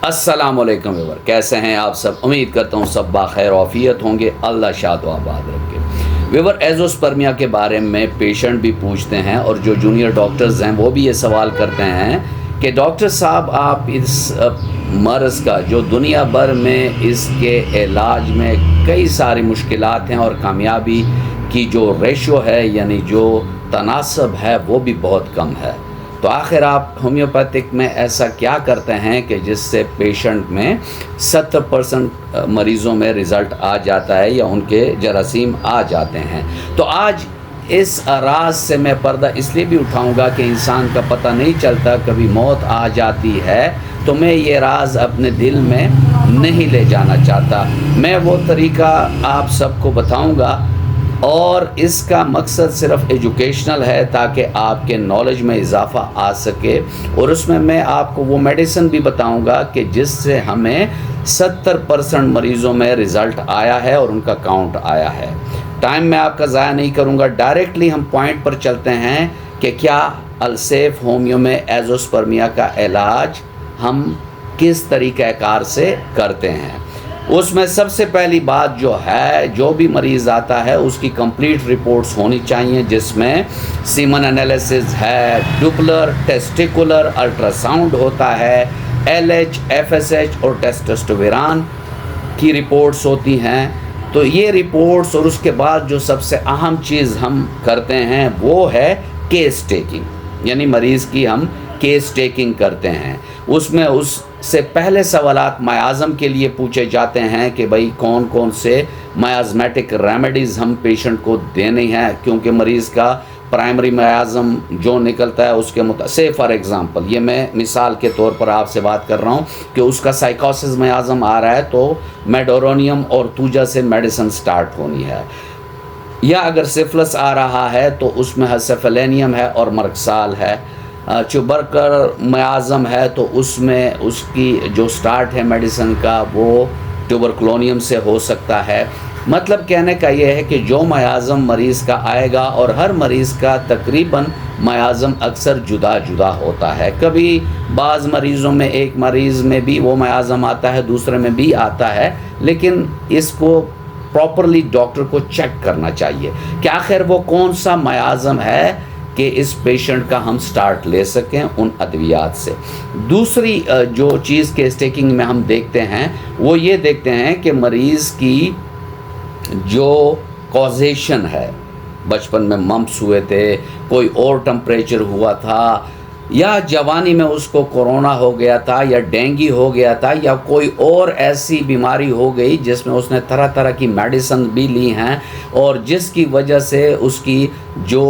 अस्सलामुअलैकुम व्यूअर, कैसे हैं आप सब। उम्मीद करता हूँ सब बाखैर आफियत होंगे, अल्लाह शाद व आबाद रखे। व्यूअर, एजोस्पर्मिया के बारे में पेशेंट भी पूछते हैं और जो जूनियर डॉक्टर्स हैं वो भी ये सवाल करते हैं कि डॉक्टर साहब आप इस मर्ज़ का जो दुनिया भर में इसके इलाज में कई सारी मुश्किलात हैं और कामयाबी की जो रेशो है यानी जो तनासब है वो भी बहुत कम है, तो आखिर आप होम्योपैथिक में ऐसा क्या करते हैं कि जिससे पेशेंट में 70% मरीज़ों में रिज़ल्ट आ जाता है या उनके जरासीम आ जाते हैं। तो आज इस राज से मैं पर्दा इसलिए भी उठाऊंगा कि इंसान का पता नहीं चलता, कभी मौत आ जाती है, तो मैं ये राज अपने दिल में नहीं ले जाना चाहता। मैं वो तरीका आप सबको बताऊंगा और इसका मकसद सिर्फ एजुकेशनल है ताकि आपके नॉलेज में इजाफ़ा आ सके, और उसमें मैं आपको वो मेडिसिन भी बताऊंगा कि जिससे हमें 70% मरीज़ों में रिज़ल्ट आया है और उनका काउंट आया है। टाइम मैं आपका ज़ाया नहीं करूंगा, डायरेक्टली हम पॉइंट पर चलते हैं कि क्या अलसेफ होम्यो में एजोस्पर्मिया का इलाज हम किस तरीक़ाकार से करते हैं। उसमें सबसे पहली बात जो है, जो भी मरीज़ आता है उसकी कंप्लीट रिपोर्ट्स होनी चाहिए, जिसमें सीमन एनालिसिस है, डुपलर टेस्टिकुलर अल्ट्रासाउंड होता है, LH, FSH और टेस्टोस्टेरोन की रिपोर्ट्स होती हैं। तो ये रिपोर्ट्स और उसके बाद जो सबसे अहम चीज़ हम करते हैं वो है केस टेकिंग, यानी मरीज़ की हम केस टेकिंग करते हैं। उसमें उससे पहले सवालात मयाज़म के लिए पूछे जाते हैं कि भाई कौन कौन से मयाज़मेटिक रेमेडीज़ हम पेशेंट को देनी हैं, क्योंकि मरीज़ का प्राइमरी मयाज़म जो निकलता है उसके से फॉर एग्ज़ाम्पल ये मैं मिसाल के तौर पर आपसे बात कर रहा हूँ कि उसका साइकोसिस मयाज़म आ रहा है तो मेडोरोनियम और तूजा से मेडिसिन स्टार्ट होनी है, या अगर सिफिलिस आ रहा है तो उसमें सेफेलेनियम है और मर्कसाल है। ट्यूबरकल मयाज़म है तो उसमें उसकी जो स्टार्ट है मेडिसिन का वो ट्यूबरक्लोनियम से हो सकता है। मतलब कहने का ये है कि जो मयाज़म मरीज़ का आएगा, और हर मरीज़ का तकरीबन मयाज़म अक्सर जुदा जुदा होता है। कभी बाज़ मरीज़ों में एक मरीज़ में भी वो मयाज़म आता है, दूसरे में भी आता है, लेकिन इसको प्रॉपरली डॉक्टर को चेक करना चाहिए कि आखिर वो कौन सा मयाज़म है कि इस पेशेंट का हम स्टार्ट ले सकें उन अद्वियात से। दूसरी जो चीज़ के स्टेकिंग में हम देखते हैं वो ये देखते हैं कि मरीज़ की जो कॉजेशन है, बचपन में मम्प्स हुए थे, कोई और टेम्परेचर हुआ था, या जवानी में उसको कोरोना हो गया था, या डेंगू हो गया था, या कोई और ऐसी बीमारी हो गई जिसमें उसने तरह तरह की मेडिसिन भी ली हैं और जिसकी वजह से उसकी जो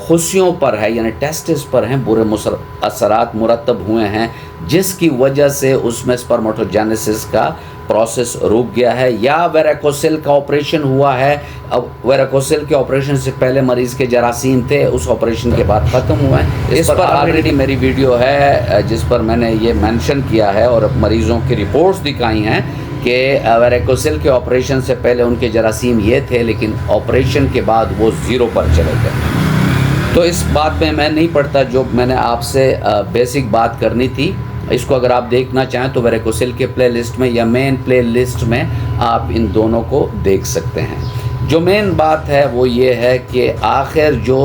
खुशियों पर है यानी टेस्टिस पर हैं बुरे असरात मुरतब हुए हैं, जिसकी वजह से उसमें स्पर्मेटोजेनेसिस का प्रोसेस रुक गया है, या वेराकोसिल का ऑपरेशन हुआ है। अब वेराकोसिल के ऑपरेशन से पहले मरीज़ के जरासीम थे, उस ऑपरेशन के बाद ख़त्म हुआ है। इस पर ऑलरेडी मेरी वीडियो है जिस पर मैंने ये मेंशन किया है और मरीज़ों की रिपोर्ट्स दिखाई हैं कि वेराकोसिल के ऑपरेशन से पहले उनके जरासीम ये थे, लेकिन ऑपरेशन के बाद वो ज़ीरो पर चले गए। तो इस बात में मैं नहीं पड़ता, जो मैंने आपसे बेसिक बात करनी थी। इसको अगर आप देखना चाहें तो वेराकोसिल के प्लेलिस्ट में या मेन प्लेलिस्ट में आप इन दोनों को देख सकते हैं। जो मेन बात है वो ये है कि आखिर जो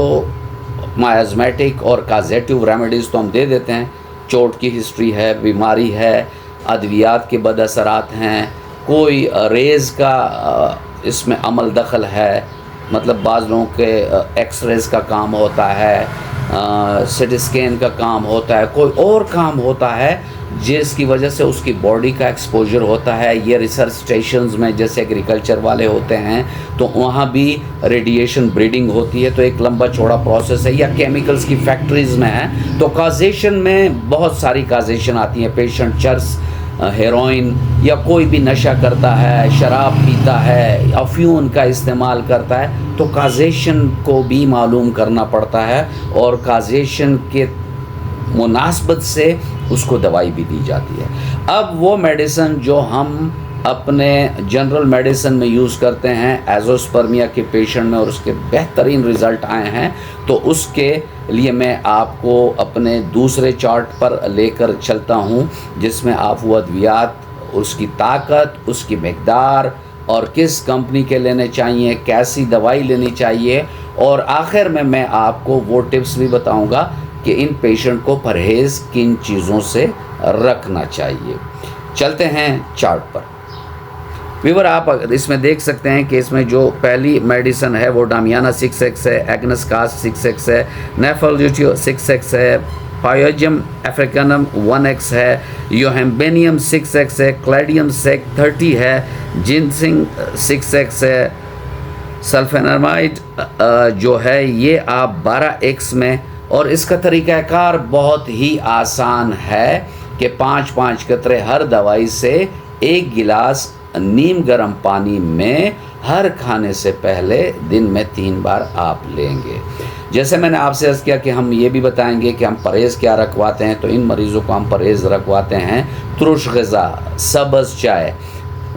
मायाज़मेटिक और काजेटिव रेमेडीज़ तो हम दे देते हैं, चोट की हिस्ट्री है, बीमारी है, अद्वियात के बदअसरात हैं, कोई रेज़ का इसमें अमल दखल है, मतलब बाज़ लोगों के एक्सरेज़ का काम होता है, सिटी स्कैन का काम होता है, कोई और काम होता है जिसकी वजह से उसकी बॉडी का एक्सपोजर होता है। ये रिसर्च स्टेशंस में जैसे एग्रीकल्चर वाले होते हैं तो वहाँ भी रेडिएशन ब्रीडिंग होती है, तो एक लंबा चौड़ा प्रोसेस है, या केमिकल्स की फैक्ट्रीज़ में है तो काजेशन में बहुत सारी काजेशन आती हैं। पेशेंट चर्स, हेरोइन या कोई भी नशा करता है, शराब पीता है, अफ्यून का इस्तेमाल करता है, तो काजेशन को भी मालूम करना पड़ता है और काजेशन के मुनासबत से उसको दवाई भी दी जाती है। अब वो मेडिसिन जो हम अपने जनरल मेडिसिन में यूज़ करते हैं एजोस्पर्मिया के पेशेंट में और उसके बेहतरीन रिज़ल्ट आए हैं, तो उसके लिए मैं आपको अपने दूसरे चार्ट पर लेकर चलता हूं, जिसमें आप वो अद्वियात, उसकी ताकत, उसकी मकदार और किस कंपनी के लेने चाहिए, कैसी दवाई लेनी चाहिए, और आखिर में मैं आपको वो टिप्स भी बताऊंगा कि इन पेशेंट को परहेज़ किन चीज़ों से रखना चाहिए। चलते हैं चार्ट पर। व्यूअर, आप इसमें देख सकते हैं कि इसमें जो पहली मेडिसिन है वो डामियाना 6X है, एग्नेसकास 6X है, नेफेल्यूटियो 6X है, पायोजियम अफ्रीकनम 1X है, योहेम्बेनियम 6X है, क्लैडियम सेक 30 है, जिनसिंग 6X है, सल्फेनामाइड जो है ये आप 12X में, और इसका तरीक़ाकार बहुत ही आसान है कि 5-5 कतरे हर दवाई से 1 गिलास नीम गर्म पानी में हर खाने से पहले दिन में 3 बार आप लेंगे। जैसे मैंने आपसे अर्ज़ किया कि हम ये भी बताएंगे कि हम परहेज़ क्या रखवाते हैं, तो इन मरीज़ों को हम परहेज़ रखवाते हैं तुरुश ग़िज़ा, सब्ज़ चाय,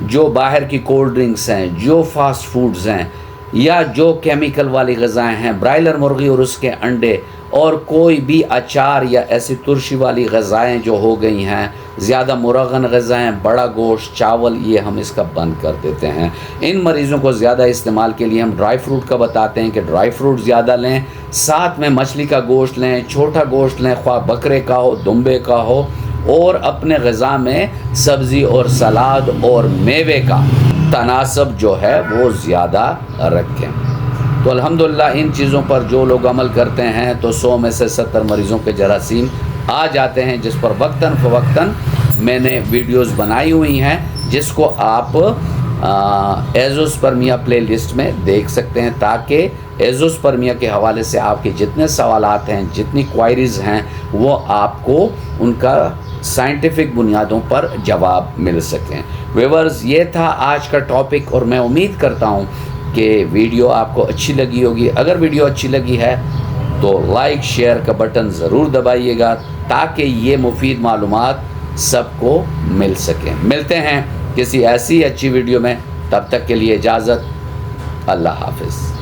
जो बाहर की कोल्ड ड्रिंक्स हैं, जो फास्ट फूड्स हैं, या जो केमिकल वाली ग़िज़ाएँ हैं, ब्रायलर मुर्गी और उसके अंडे, और कोई भी अचार या ऐसी तुर्शी वाली ग़िज़ाएँ जो हो गई हैं, ज़्यादा मुरगन ग़िज़ाएँ, बड़ा गोश्त, चावल, ये हम इसका बंद कर देते हैं। इन मरीज़ों को ज़्यादा इस्तेमाल के लिए हम ड्राई फ्रूट का बताते हैं कि ड्राई फ्रूट ज़्यादा लें, साथ में मछली का गोश्त लें, छोटा गोश्त लें, ख्वाह बकरे का हो, दुम्बे का हो, और अपने ग़िज़ा में सब्ज़ी और सलाद और मेवे का तनासब जो है वो ज़्यादा रखें। तो अल्हम्दुलिल्लाह इन चीज़ों पर जो लोग अमल करते हैं तो 100 में से 70 मरीज़ों के जरासीम आ जाते हैं, जिस पर वक्तन फ़वक्तन मैंने वीडियोस बनाई हुई हैं, जिसको आप एजोस्पर्मिया प्लेलिस्ट में देख सकते हैं, ताकि एजोस्पर्मिया के हवाले से आपके जितने सवालात हैं, जितनी क्वायरीज़ हैं, वो आपको उनका साइंटिफिक बुनियादों पर जवाब मिल सकें। व्यूअर्स, ये था आज का टॉपिक, और मैं उम्मीद करता हूँ कि वीडियो आपको अच्छी लगी होगी। अगर वीडियो अच्छी लगी है तो लाइक शेयर का बटन ज़रूर दबाइएगा, ताकि ये मुफीद मालूमात सबको मिल सकें। मिलते हैं किसी ऐसी अच्छी वीडियो में, तब तक के लिए इजाज़त, अल्लाह हाफ़िज़।